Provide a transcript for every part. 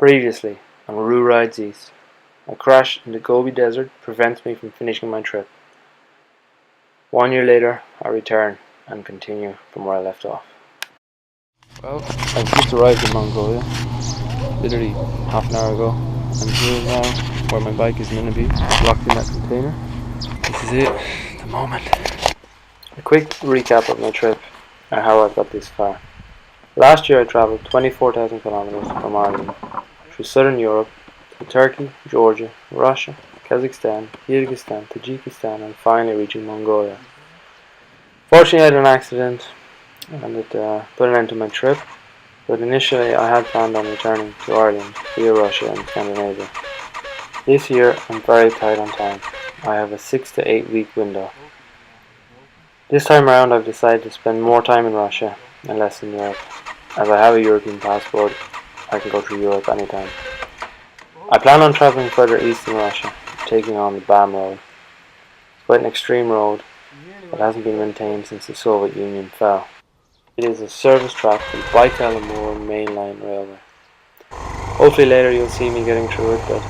Previously, on Roo Rides East, a crash in the Gobi Desert prevents me from finishing my trip. 1 year later, I return and continue from where I left off. Well, I've just arrived in Mongolia, literally half an hour ago. I'm here now where my bike is meant to be, locked in that container. This is it, the moment. A quick recap of my trip and how I've got this far. Last year I travelled 24,000 kilometers from Ireland through southern Europe to Turkey, Georgia, Russia, Kazakhstan, Kyrgyzstan, Tajikistan, and finally reaching Mongolia. Fortunately, I had an accident and it put an end to my trip, but initially I had planned on returning to Ireland via Russia and Scandinavia. This year I'm very tight on time. I have a 6 to 8 week window. This time around I've decided to spend more time in Russia and less in Europe. As I have a European passport, I can go through Europe anytime. I plan on travelling further east in Russia, taking on the BAM road. It's quite an extreme road that hasn't been maintained since the Soviet Union fell. It is a service track for the Baikal Amur Mainline Railway. Hopefully later you'll see me getting through it, but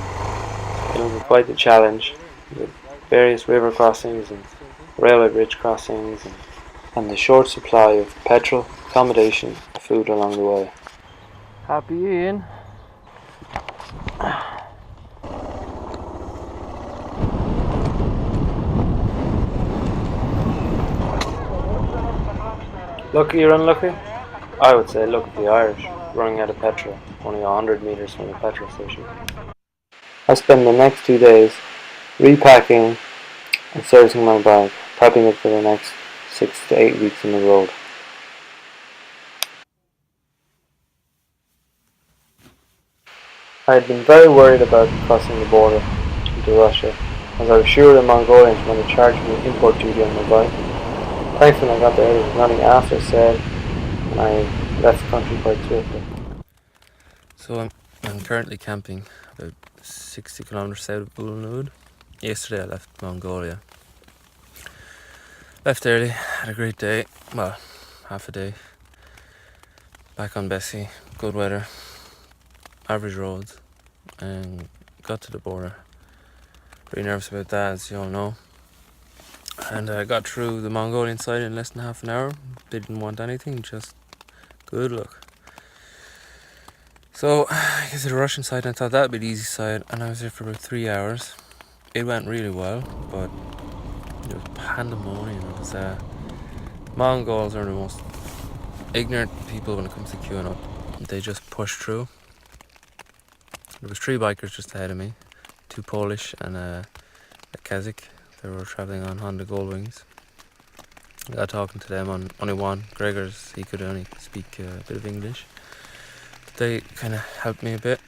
it'll be quite the challenge with various river crossings and railway bridge crossings and the short supply of petrol, accommodation, and food along the way. Happy Ian. Lucky or unlucky? I would say look at the Irish, running out of petrol, only 100 metres from the petrol station. I spend the next 2 days repacking and servicing my bike, prepping it for the next 6 to 8 weeks on the road. I had been very worried about crossing the border into Russia, as I was sure the Mongolians were going to charge me import duty on my bike. Thankfully when I got there there was nothing after said, and I left the country quite swiftly. So I'm currently camping about 60 kilometers south of Ulnud. Yesterday I left Mongolia. Left early, had a great day, well, half a day. Back on Bessie, good weather, average roads, and got to the border. Pretty nervous about that, as you all know. And I got through the Mongolian side in less than half an hour. They didn't want anything, just good luck. So I guess the Russian side, I thought that'd be the easy side, and I was there for about 3 hours. It went really well, but it was pandemonium. It was Mongols are the most ignorant people when it comes to queuing up. They just push through. There was 3 bikers just ahead of me, 2 Polish and a Kazakh. They were travelling on Honda Goldwings. I got talking to them on only one. Gregor's, he could only speak a bit of English. But they kind of helped me a bit.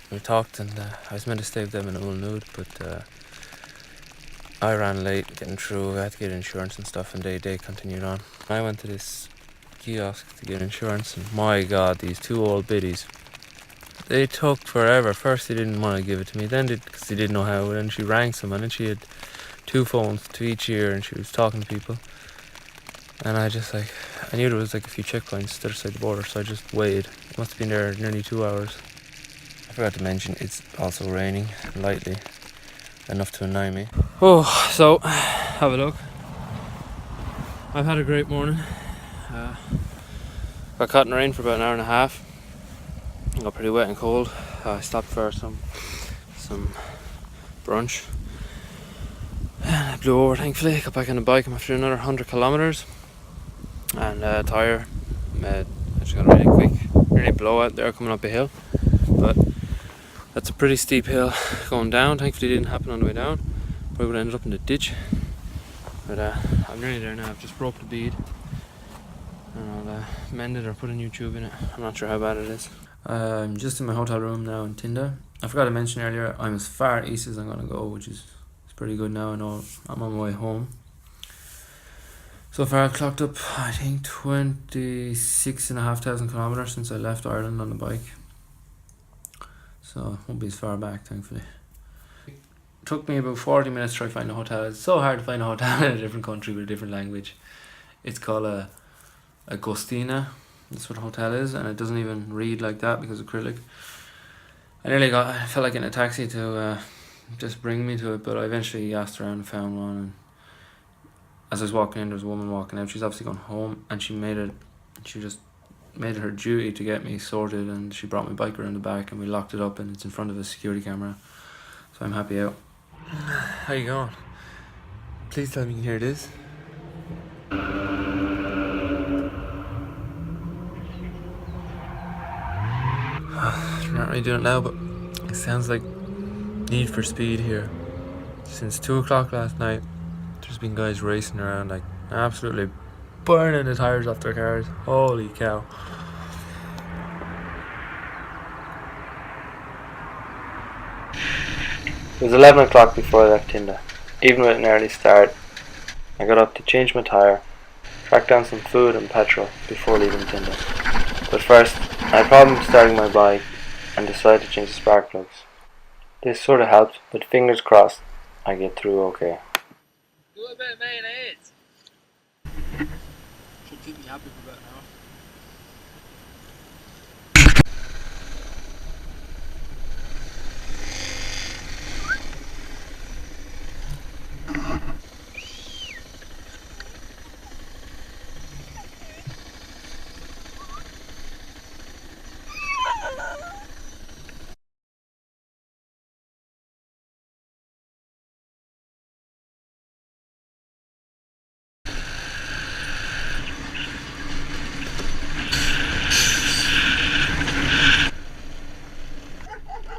We talked, and I was meant to stay with them in Ulnud, but I ran late getting through. I had to get insurance and stuff, and they continued on. I went to this kiosk to get insurance, and my god, these 2 old biddies, they took forever. First they didn't want to give it to me, then because they didn't know how, and then she rang someone, and she had 2 phones to each ear, and she was talking to people. And I knew there was like a few checkpoints the other side of the border, so I just waited. It must have been there nearly 2 hours. I forgot to mention, it's also raining lightly, enough to annoy me. Oh, so have a look. I've had a great morning. Got caught in the rain for about an hour and a half. Got pretty wet and cold. I stopped for some brunch. And I blew over, thankfully. Got back on the bike. I'm after another 100 kilometers. And tyre. I just got a really quick, nearly blowout there coming up a hill. But that's a pretty steep hill going down. Thankfully it didn't happen on the way down. Probably would have ended up in the ditch. But I'm nearly there now. I've just broke the bead. And I'll mend it or put a new tube in it. I'm not sure how bad it is. I'm just in my hotel room now in Tinda. I forgot to mention earlier, I'm as far east as I'm going to go, which is pretty good now. I know I'm on my way home. So far I've clocked up, I think, 26,500 kilometers since I left Ireland on the bike. So it won't be as far back, thankfully. It took me about 40 minutes to try to find a hotel. It's so hard to find a hotel in a different country with a different language. It's called a Gostina. That's what a hotel is, and it doesn't even read like that because of acrylic. I felt like getting a taxi to just bring me to it, but I eventually asked around and found one. And as I was walking in, there was a woman walking out. She's obviously gone home, and she just made it her duty to get me sorted, and she brought my bike around the back, and we locked it up, and it's in front of a security camera, so I'm happy out. How you going? Please tell me you can hear this. I'm not really doing it now, but it sounds like Need for Speed here. Since 2 o'clock last night, there's been guys racing around, like absolutely burning the tires off their cars. Holy cow. It was 11 o'clock before I left Tinda. Even with an early start, I got up to change my tyre, track down some food and petrol before leaving Tinda. But first, I had problems starting my bike and decided to change the spark plugs. This sort of helped, but fingers crossed I get through okay. Do a bit of mayonnaise. Should keep me happy for about an hour.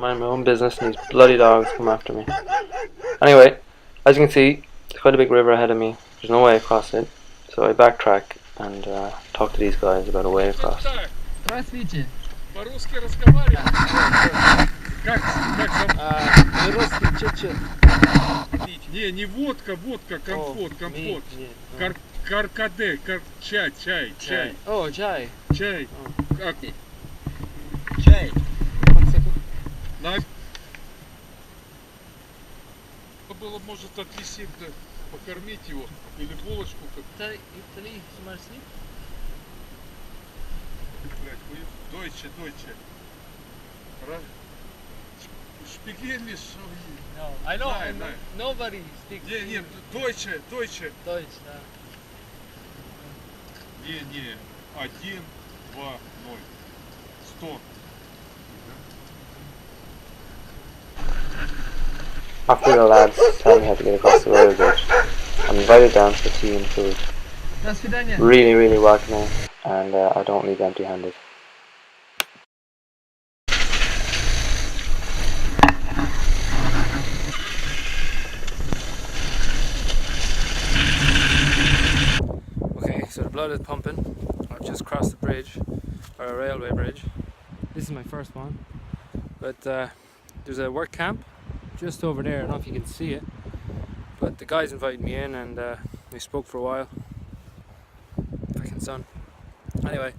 Mind my own business and these bloody dogs come after me. Anyway, as you can see, there's quite a big river ahead of me. There's no way across it, so I backtrack and talk to these guys about a way across. Здравствуйте. По-русски разговариваем. Как русский чечен. Не водка, компот. Каркаде, чай. О, чай. Чай. Было, может, отвезти, покормить его или булочку как-то. Италии, смарсли? Deutsche. Spaghetti. No, I know. Nobody speaks. Нет, Deutsche. Deutsch, да. Не. 1, 2, 0. 100. After the lads tell me how to get across the railway bridge, I'm invited down for tea and food. Really welcoming, and I don't leave empty-handed. Okay, so the blood is pumping. I've just crossed the bridge, or a railway bridge. This is my first one, but there's a work camp just over there. I don't know if you can see it, but the guys invited me in and we spoke for a while. Fucking sun. Anyway,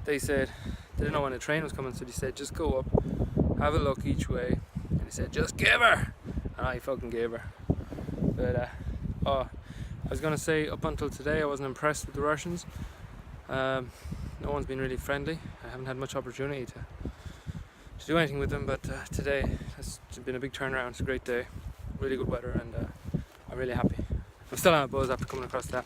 they said they didn't know when the train was coming, so they said just go up, have a look each way, and they said just give her, and I fucking gave her. But I was gonna say up until today I wasn't impressed with the Russians. No one's been really friendly. I haven't had much opportunity to do anything with them, but today it's been a big turnaround. It's a great day, really good weather, and I'm really happy. I'm still on a buzz after coming across that.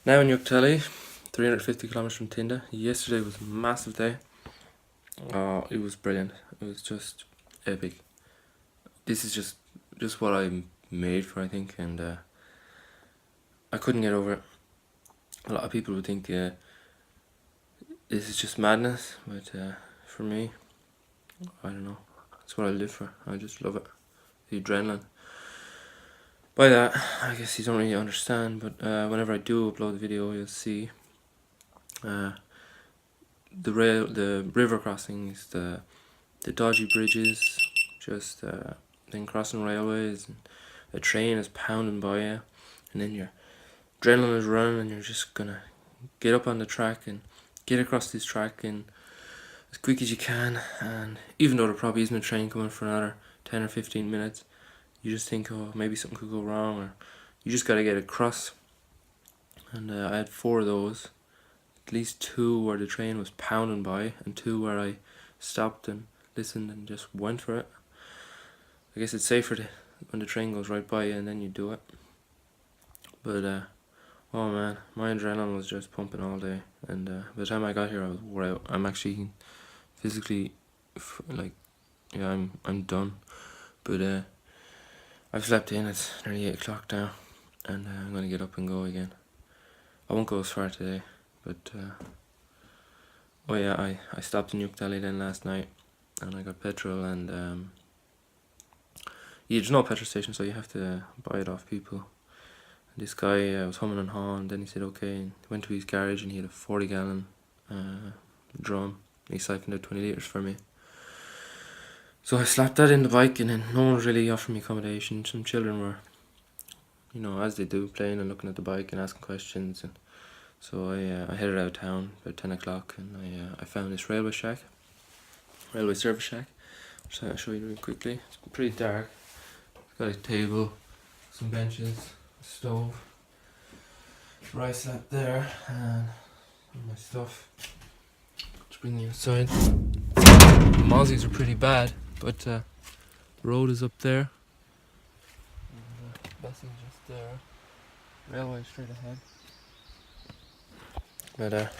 Now in Yuktali, 350 kilometers from Tinda. Yesterday was a massive day. Oh, it was brilliant. It was just epic. This is just what I'm made for, I think, and I couldn't get over it. A lot of people would think this is just madness, but for me, I don't know. It's what I live for. I just love it. The adrenaline. By that, I guess you don't really understand, but whenever I do upload the video, you'll see the river crossings, the dodgy bridges, just then crossing railways, and a train is pounding by you, and then your adrenaline is running, and you're just gonna get up on the track and get across this track and as quick as you can. And even though there probably isn't a train coming for another 10 or 15 minutes, you just think, oh, maybe something could go wrong, or you just gotta get across. And I had 4 of those. At least 2 where the train was pounding by, and 2 where I stopped and listened and just went for it. I guess it's safer when the train goes right by you and then you do it. But oh man, my adrenaline was just pumping all day, and by the time I got here I was wore out. I'm actually physically I'm done. But I've slept in. It's nearly 8 o'clock now, and I'm gonna get up and go again. I won't go as far today, but oh yeah, I stopped in Yuktali then last night, and I got petrol, and yeah, there's no petrol station, so you have to buy it off people. And this guy was humming and hawing, and then he said okay, and went to his garage and he had a 40-gallon drum. He siphoned out 20 litres for me. So I slapped that in the bike, and then no one was really offering me accommodation. Some children were, you know, as they do, playing and looking at the bike and asking questions. And so I headed out of town about 10 o'clock, and I found this railway service shack, which I'll show you really quickly. It's pretty dark. It's got a table, some benches, a stove, rice slab there, and my stuff. Let's bring you inside. The mozzies are pretty bad, but the road is up there. Bus is just there. Railway straight ahead. But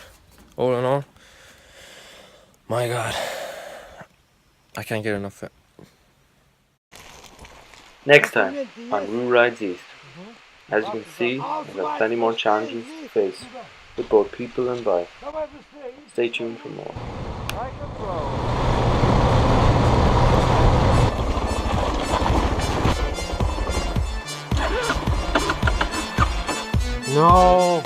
all in all, my God, I can't get enough of it. Next time on Roo Rides East. As you can see, we've got plenty more challenges to face with both people and bike. Stay tuned for more. No!